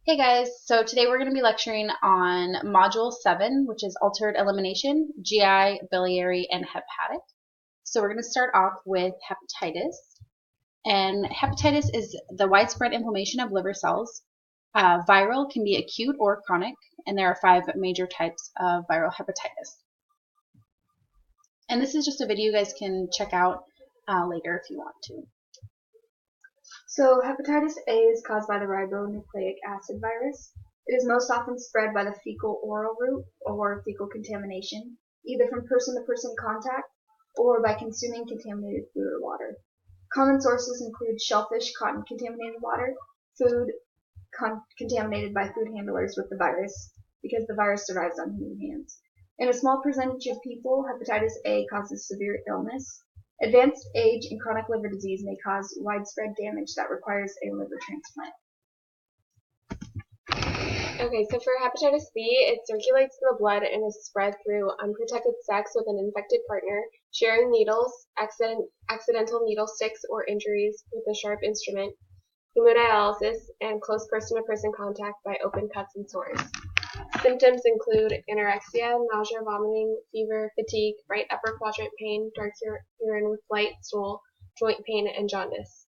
Hey guys, so today we're going to be lecturing on Module 7, which is Altered Elimination, GI, Biliary, and Hepatic. So we're going to start off with hepatitis. And hepatitis is the widespread inflammation of liver cells. Viral can be acute or chronic, and there are 5 major types of viral hepatitis. And this is just a video you guys can check out later if you want to. So hepatitis A is caused by the ribonucleic acid virus. It is most often spread by the fecal-oral route or fecal contamination, either from person-to-person contact or by consuming contaminated food or water. Common sources include shellfish caught in contaminated water, food contaminated by food handlers with the virus, because the virus survives on human hands. In a small percentage of people, hepatitis A causes severe illness. Advanced age and chronic liver disease may cause widespread damage that requires a liver transplant. Okay, so for hepatitis B, it circulates in the blood and is spread through unprotected sex with an infected partner, sharing needles, accidental needle sticks or injuries with a sharp instrument, hemodialysis, and close person-to-person contact by open cuts and sores. Symptoms include anorexia, nausea, vomiting, fever, fatigue, right upper quadrant pain, dark urine with light stool, joint pain, and jaundice.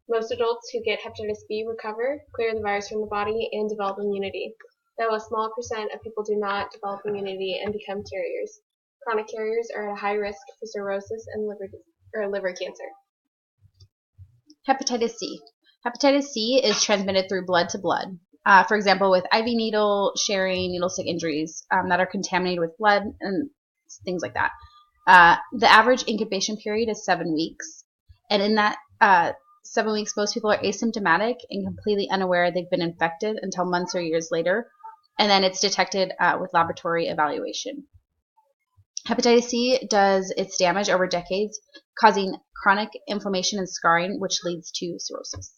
Most adults who get hepatitis B recover, clear the virus from the body, and develop immunity, though a small percent of people do not develop immunity and become carriers. Chronic carriers are at a high risk for cirrhosis and liver cancer. Hepatitis C. Hepatitis C is transmitted through blood to blood. For example, with IV needle sharing, needle stick injuries that are contaminated with blood and things like that. The average incubation period is 7 weeks. And in that 7 weeks, most people are asymptomatic and completely unaware they've been infected until months or years later. And then it's detected with laboratory evaluation. Hepatitis C does its damage over decades, causing chronic inflammation and scarring, which leads to cirrhosis.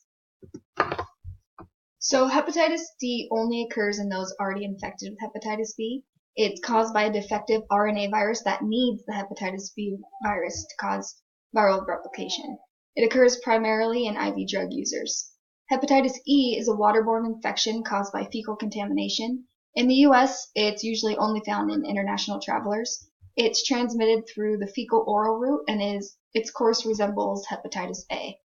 So hepatitis D only occurs in those already infected with hepatitis B. It's caused by a defective RNA virus that needs the hepatitis B virus to cause viral replication. It occurs primarily in IV drug users. Hepatitis E is a waterborne infection caused by fecal contamination. In the U.S., it's usually only found in international travelers. It's transmitted through the fecal-oral route and its course resembles hepatitis A.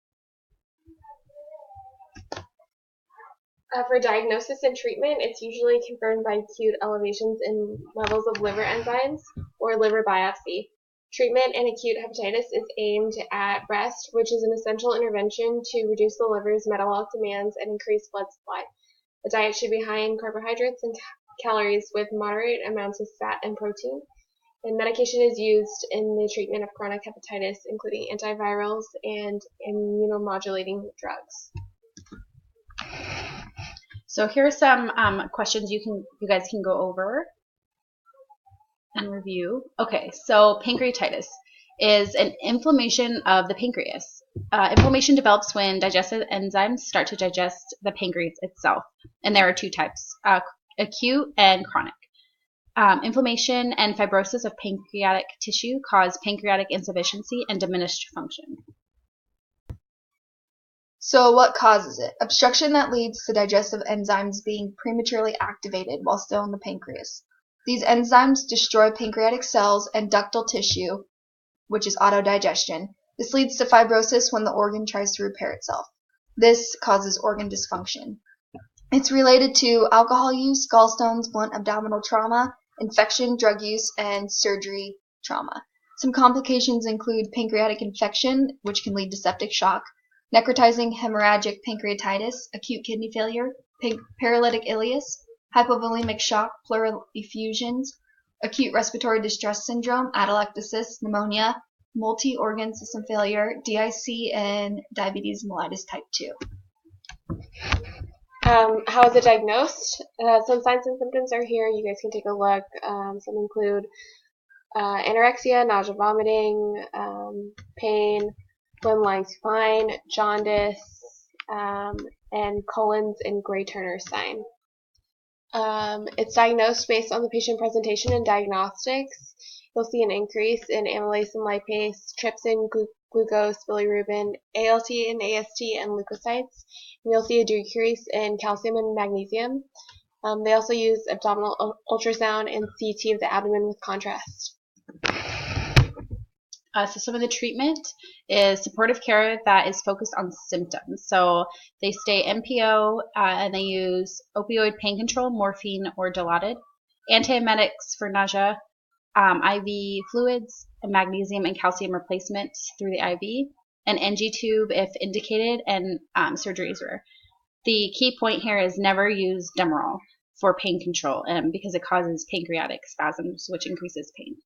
For diagnosis and treatment, it's usually confirmed by acute elevations in levels of liver enzymes or liver biopsy. Treatment in acute hepatitis is aimed at rest, which is an essential intervention to reduce the liver's metabolic demands and increase blood supply. The diet should be high in carbohydrates and calories with moderate amounts of fat and protein. And medication is used in the treatment of chronic hepatitis, including antivirals and immunomodulating drugs. So here are some questions you guys can go over and review. Okay, so pancreatitis is an inflammation of the pancreas. Inflammation develops when digestive enzymes start to digest the pancreas itself, and there are 2 types, acute and chronic. Inflammation and fibrosis of pancreatic tissue cause pancreatic insufficiency and diminished function. So what causes it? Obstruction that leads to digestive enzymes being prematurely activated while still in the pancreas. These enzymes destroy pancreatic cells and ductal tissue, which is autodigestion. This leads to fibrosis when the organ tries to repair itself. This causes organ dysfunction. It's related to alcohol use, gallstones, blunt abdominal trauma, infection, drug use, and surgery trauma. Some complications include pancreatic infection, which can lead to septic shock, necrotizing hemorrhagic pancreatitis, acute kidney failure, paralytic ileus, hypovolemic shock, pleural effusions, acute respiratory distress syndrome, atelectasis, pneumonia, multi-organ system failure, DIC, and diabetes mellitus type 2. How is it diagnosed? Some signs and symptoms are here. You guys can take a look. Some include anorexia, nausea, vomiting, pain, when lying supine, jaundice, and Cullen's and Gray-Turner sign. It's diagnosed based on the patient presentation and diagnostics. You'll see an increase in amylase and lipase, trypsin, glucose, bilirubin, ALT and AST, and leukocytes. And you'll see a decrease in calcium and magnesium. They also use abdominal ultrasound and CT of the abdomen with contrast. So some of the treatment is supportive care that is focused on symptoms. So they stay NPO and they use opioid pain control, morphine or Dilaudid, antiemetics for nausea, IV fluids, and magnesium and calcium replacement through the IV, an NG tube if indicated, and surgery is rare. The key point here is never use Demerol for pain control because it causes pancreatic spasms, which increases pain.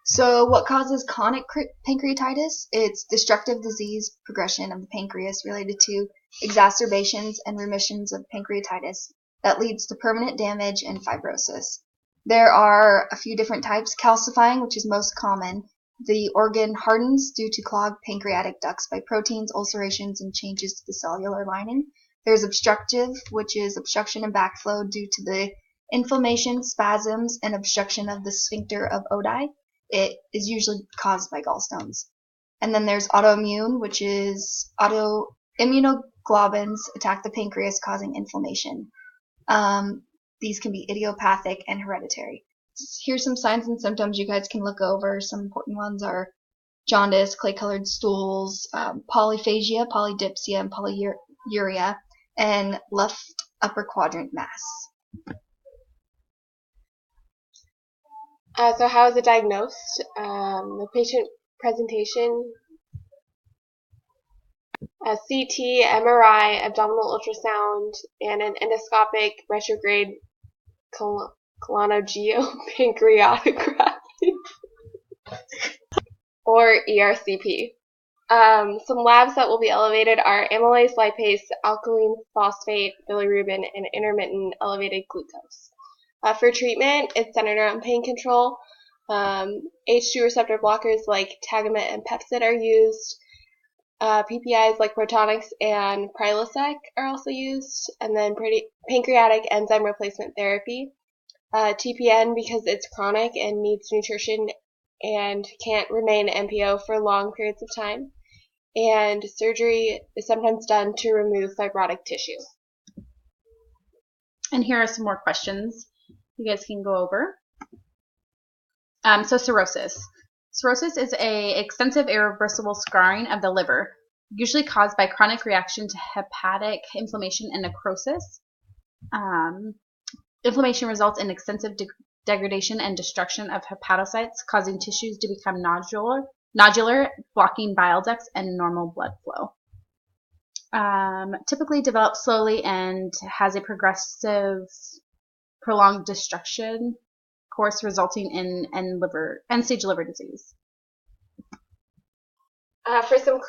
So what causes chronic pancreatitis? It's destructive disease progression of the pancreas related to exacerbations and remissions of pancreatitis that leads to permanent damage and fibrosis. There are a few different types. Calcifying, which is most common. The organ hardens due to clogged pancreatic ducts by proteins, ulcerations, and changes to the cellular lining. There's obstructive, which is obstruction and backflow due to the inflammation, spasms, and obstruction of the sphincter of Oddi. It is usually caused by gallstones. And then there's autoimmune, which is immunoglobulins attack the pancreas, causing inflammation. These can be idiopathic and hereditary. Here's some signs and symptoms you guys can look over. Some important ones are jaundice, clay-colored stools, polyphagia, polydipsia, and polyuria, and left upper quadrant mass. So how is it diagnosed? The patient presentation, a CT, MRI, abdominal ultrasound, and an endoscopic retrograde colonogiopancreatography, or ERCP. Some labs that will be elevated are amylase, lipase, alkaline phosphate, bilirubin, and intermittent elevated glucose. For treatment, it's centered around pain control. H2 receptor blockers like Tagamet and Pepcid are used. PPIs like Protonix and Prilosec are also used. And then pancreatic enzyme replacement therapy. TPN because it's chronic and needs nutrition and can't remain NPO for long periods of time. And surgery is sometimes done to remove fibrotic tissue. And here are some more questions you guys can go over. So cirrhosis. Cirrhosis is an extensive irreversible scarring of the liver, usually caused by chronic reaction to hepatic inflammation and necrosis. Inflammation results in extensive degradation and destruction of hepatocytes, causing tissues to become nodular, blocking bile ducts and normal blood flow. Typically develops slowly and has a progressive, prolonged destruction course resulting in end-stage liver disease. For some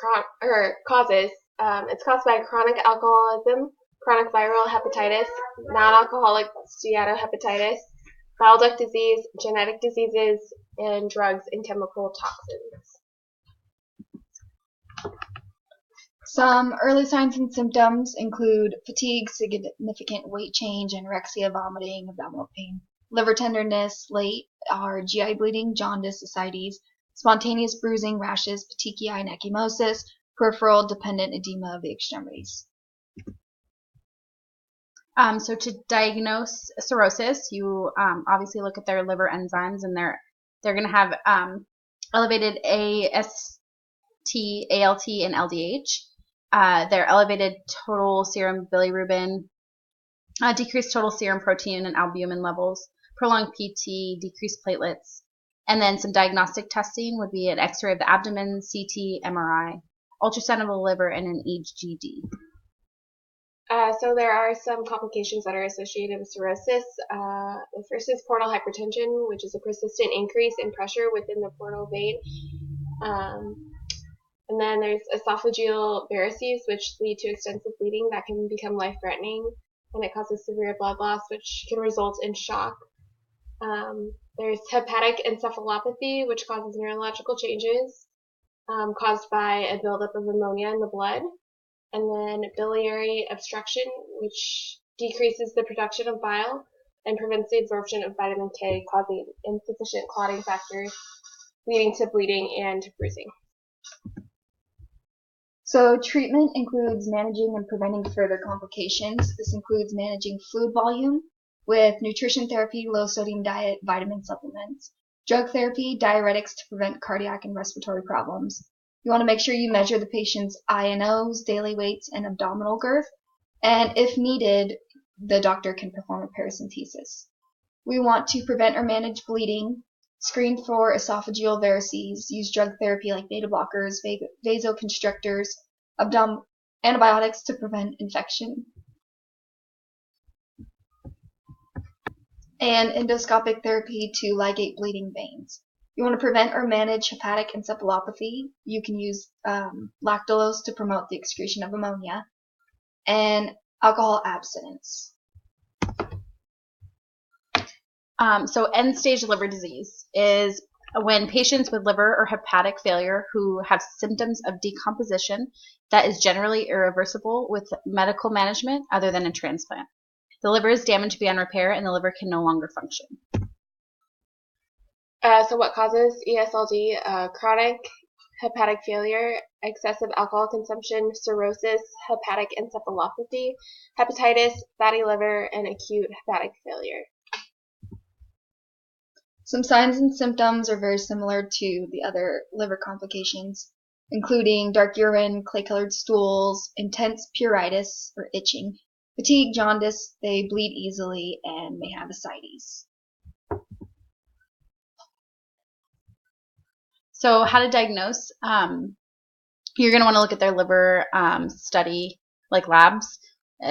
causes, it's caused by chronic alcoholism, chronic viral hepatitis, non-alcoholic steatohepatitis, bile duct disease, genetic diseases, and drugs and chemical toxins. Some early signs and symptoms include fatigue, significant weight change, anorexia, vomiting, abdominal pain, liver tenderness. Late are GI bleeding, jaundice, ascites, spontaneous bruising, rashes, petechiae, and ecchymosis, peripheral dependent edema of the extremities. So to diagnose cirrhosis, you obviously look at their liver enzymes, and they're going to have elevated AST, ALT, and LDH. Their elevated total serum bilirubin, decreased total serum protein and albumin levels, prolonged PT, decreased platelets, and then some diagnostic testing would be an X-ray of the abdomen, CT, MRI, ultrasound of the liver, and an EGD. So there are some complications that are associated with cirrhosis. The first is portal hypertension, which is a persistent increase in pressure within the portal vein. And then there's esophageal varices, which lead to extensive bleeding that can become life-threatening, and it causes severe blood loss, which can result in shock. There's hepatic encephalopathy, which causes neurological changes caused by a buildup of ammonia in the blood. And then biliary obstruction, which decreases the production of bile and prevents the absorption of vitamin K, causing insufficient clotting factors. leading to bleeding and bruising. So treatment includes managing and preventing further complications. This includes managing fluid volume with nutrition therapy, low-sodium diet, vitamin supplements, drug therapy, diuretics to prevent cardiac and respiratory problems. You want to make sure you measure the patient's INOs, daily weights, and abdominal girth, and if needed, the doctor can perform a paracentesis. We want to prevent or manage bleeding, screen for esophageal varices, use drug therapy like beta blockers, vasoconstrictors, antibiotics to prevent infection, and endoscopic therapy to ligate bleeding veins. You want to prevent or manage hepatic encephalopathy. You can use lactulose to promote the excretion of ammonia, and alcohol abstinence. So end-stage liver disease is when patients with liver or hepatic failure who have symptoms of decomposition that is generally irreversible with medical management other than a transplant. The liver is damaged beyond repair and the liver can no longer function. So what causes ESLD? Chronic hepatic failure, excessive alcohol consumption, cirrhosis, hepatic encephalopathy, hepatitis, fatty liver, and acute hepatic failure. Some signs and symptoms are very similar to the other liver complications, including dark urine, clay-colored stools, intense pruritus or itching, fatigue, jaundice, they bleed easily, and may have ascites. So how to diagnose? You're going to want to look at their liver study, like labs,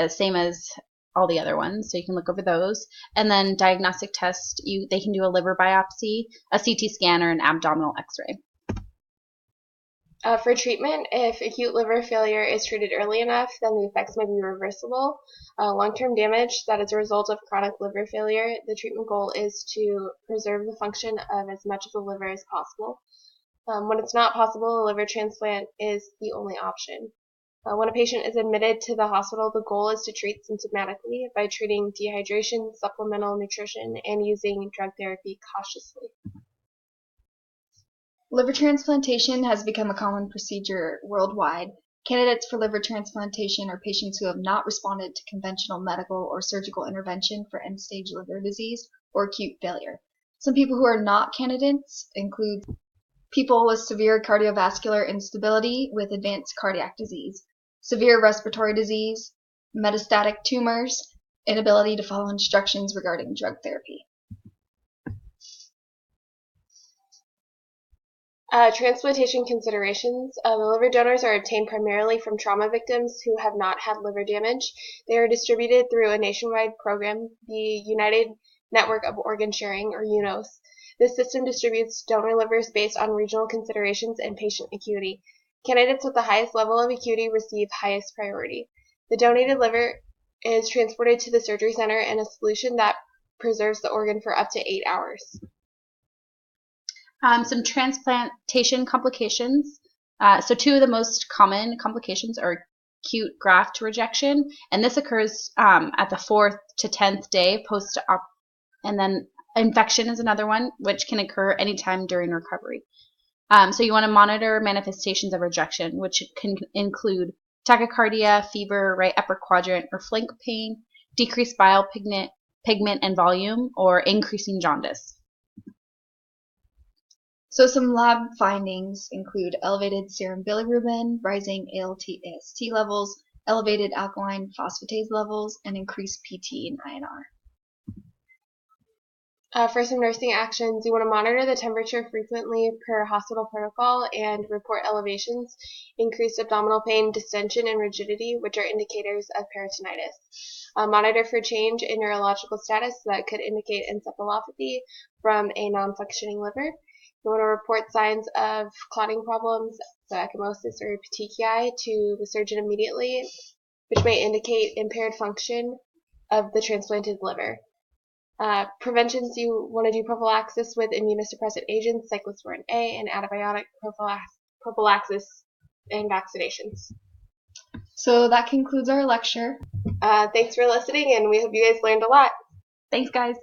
same as all the other ones, so you can look over those. And then diagnostic test, they can do a liver biopsy, a CT scan, or an abdominal x-ray. For treatment, if acute liver failure is treated early enough, then the effects may be reversible. Long-term damage that is a result of chronic liver failure, the treatment goal is to preserve the function of as much of the liver as possible. When it's not possible, a liver transplant is the only option. When a patient is admitted to the hospital, the goal is to treat symptomatically by treating dehydration, supplemental nutrition, and using drug therapy cautiously. Liver transplantation has become a common procedure worldwide. Candidates for liver transplantation are patients who have not responded to conventional medical or surgical intervention for end-stage liver disease or acute failure. Some people who are not candidates include people with severe cardiovascular instability with advanced cardiac disease, severe respiratory disease, metastatic tumors, inability to follow instructions regarding drug therapy. Transplantation considerations. The liver donors are obtained primarily from trauma victims who have not had liver damage. They are distributed through a nationwide program, the United Network of Organ Sharing, or UNOS. This system distributes donor livers based on regional considerations and patient acuity. Candidates with the highest level of acuity receive highest priority. The donated liver is transported to the surgery center in a solution that preserves the organ for up to 8 hours. Some transplantation complications. So two of the most common complications are acute graft rejection, and this occurs at the 4th to 10th day post-op, and then infection is another one, which can occur anytime during recovery. So you want to monitor manifestations of rejection, which can include tachycardia, fever, right upper quadrant or flank pain, decreased bile pigment and volume, or increasing jaundice. So some lab findings include elevated serum bilirubin, rising ALT/AST levels, elevated alkaline phosphatase levels, and increased PT and INR. For some nursing actions, you want to monitor the temperature frequently per hospital protocol and report elevations, increased abdominal pain, distension, and rigidity, which are indicators of peritonitis. Monitor for change in neurological status that could indicate encephalopathy from a non-functioning liver. You want to report signs of clotting problems, so ecchymosis or petechiae, to the surgeon immediately, which may indicate impaired function of the transplanted liver. Preventions, you want to do prophylaxis with immunosuppressant agents, cyclosporin A, and antibiotic prophylaxis and vaccinations. So that concludes our lecture. Thanks for listening, and we hope you guys learned a lot. Thanks, guys.